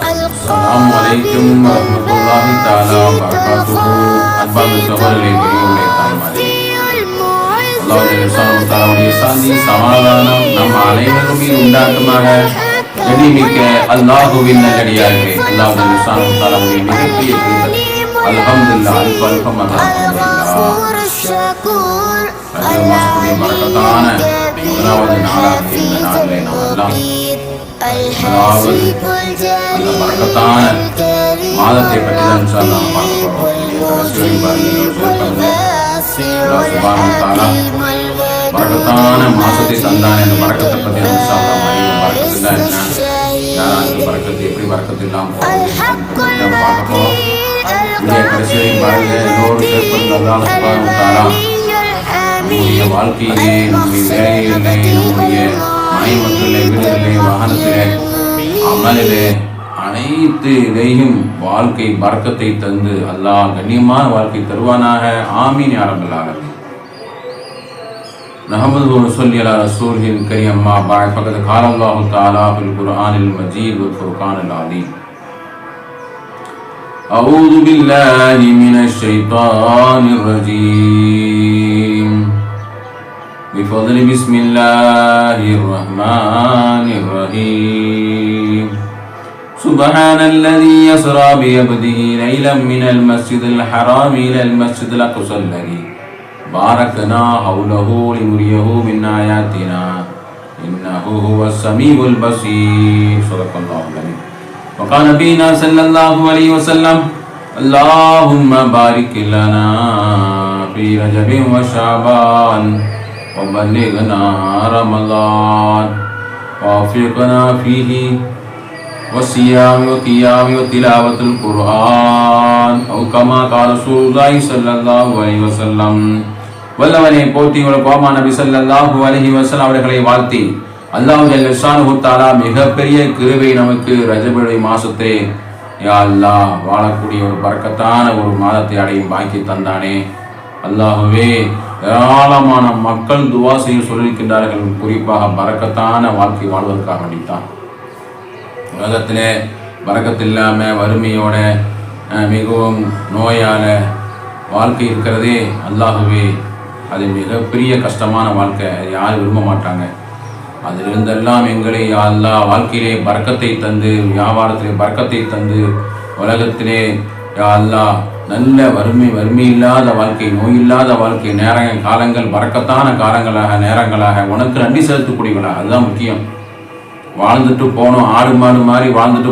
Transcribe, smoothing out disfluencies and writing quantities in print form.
அஸ்ஸலாமு அலைக்கும் வரஹ்மத்துல்லாஹி தஆலா வபரகாத்துஹு. அன்பார்ந்த சகோதரர்களே, பெரியோர்களே, தாய்மார்களே, அல்லாஹ் சுப்ஹானஹு வ தஆலாவுடைய சாந்தி சமாதானம் நம் அனைவரும் மீது உண்டாகுமாக. கண்ணியமிக்க அல்லாஹ்வின் நல்லடியார்களே, அல்லாஹ் சுப்ஹானஹு வ தஆலாவுடைய மிகப்பெரிய கிருபை. அல்ஹம்துலில்லாஹ், பரக்கத்தான முதலாவது நாளாக இந்த நாளிலே நாம் எல்லாம் அந்த பரக்கத்தான மாதத்தை பற்றி தான் நாம் பார்க்க போறோம். பரக்கத்தான மாசத்தை தந்தானே, அந்த பரக்கத்தை பற்றி பரக்கத்து தான் என்ன, யாராவது பரக்கத்து எப்படி பரக்கத்து இல்லாம பார்க்க போறோம். கடைசி வரையும் பாருங்க, எல்லோரும் நம்முடைய வாழ்க்கையிலே, நம்முடைய வேலையிலே, நம்முடைய மனை மக்களிலே, வீடுகளிலே, வாகனத்திலே, அமலிலே, அனைத்து இதையும் வாழ்க்கை பரக்கத்தை தந்து அல்லாஹ் கண்ணியமான வாழ்க்கை தருவானாக. ஆமீன் யா ரப்பல் ஆலமீன். நஹ்மதுஹு வ நுஸல்லி அலா ரசூலில் கரீம். அம்மா பஅத். ஃபகத் கால அல்லாஹு தஆலா ஃபில் குர்ஆனில் மஜீத் வல் ஃபுர்கானில் அதீம். அஊது பில்லாஹி மினஷ் ஷைத்தானிர் ரஜீம். بفضل بسم الله الرحمن الرحيم. سبحان الذي يسرى بعبده ليلا من المسجد الحرام إلى المسجد الأقصى الذي باركنا حوله لنريه من آياتنا إنه هو السميع البصير. صدق الله العظيم. وقال نبينا صلى الله عليه وسلم اللهم بارك لنا في رجب وشعبان وبلغنا رمضان ووفقنا فيه والصيام والقيام وتلاوة القرآن أو كما قال رسول الله صلى الله عليه وسلم. வல்லவனை போற்றி உலகமா நபி ஸல்லல்லாஹு அலைஹி வஸல்லம் அவர்களை வாழ்த்தி அல்லாஹ் ஜல்ல ஷானுஹு தஆலா மிகப்பெரிய கிருபை நமக்கு ரஜபுடைய மாசத்தை யா அல்லாஹ் வாழக்கூடிய ஒரு பரக்கத்தான ஒரு மாதத்தை அடையும் பாக்கி தந்தானே. அல்லாஹ்வே, ஏராளமான மக்கள் துவா செய்ய சொல்லியிருக்கின்றார்கள், குறிப்பாக பரக்கத்தான வாழ்க்கை வாழ்வதற்காக வேண்டித்தான். உலகத்திலே பரக்கத்து இல்லாமல் வறுமையோட மிகவும் நோயால வாழ்க்கை இருக்கிறதே, அல்லாஹ்வே, அது மிகப்பெரிய கஷ்டமான வாழ்க்கை. அது யாரும் விரும்ப மாட்டாங்க. அதிலிருந்தெல்லாம் எங்களை அல்லாஹ் வாழ்க்கையிலே பரக்கத்தை தந்து, வியாபாரத்திலே பரக்கத்தை தந்து, உலகத்திலே அல்லாஹ் நல்ல வறுமை இல்லாத வாழ்க்கை, நோய் இல்லாத வாழ்க்கை, காலங்கள் பரக்கத்தான காலங்களாக, நேரங்களாக உனக்கு நன்றி செலுத்தக்கூடியவர்களாக, அதுதான் முக்கியம். வாழ்ந்துட்டு போனோம், ஆடு மாடு மாதிரி வாழ்ந்துட்டு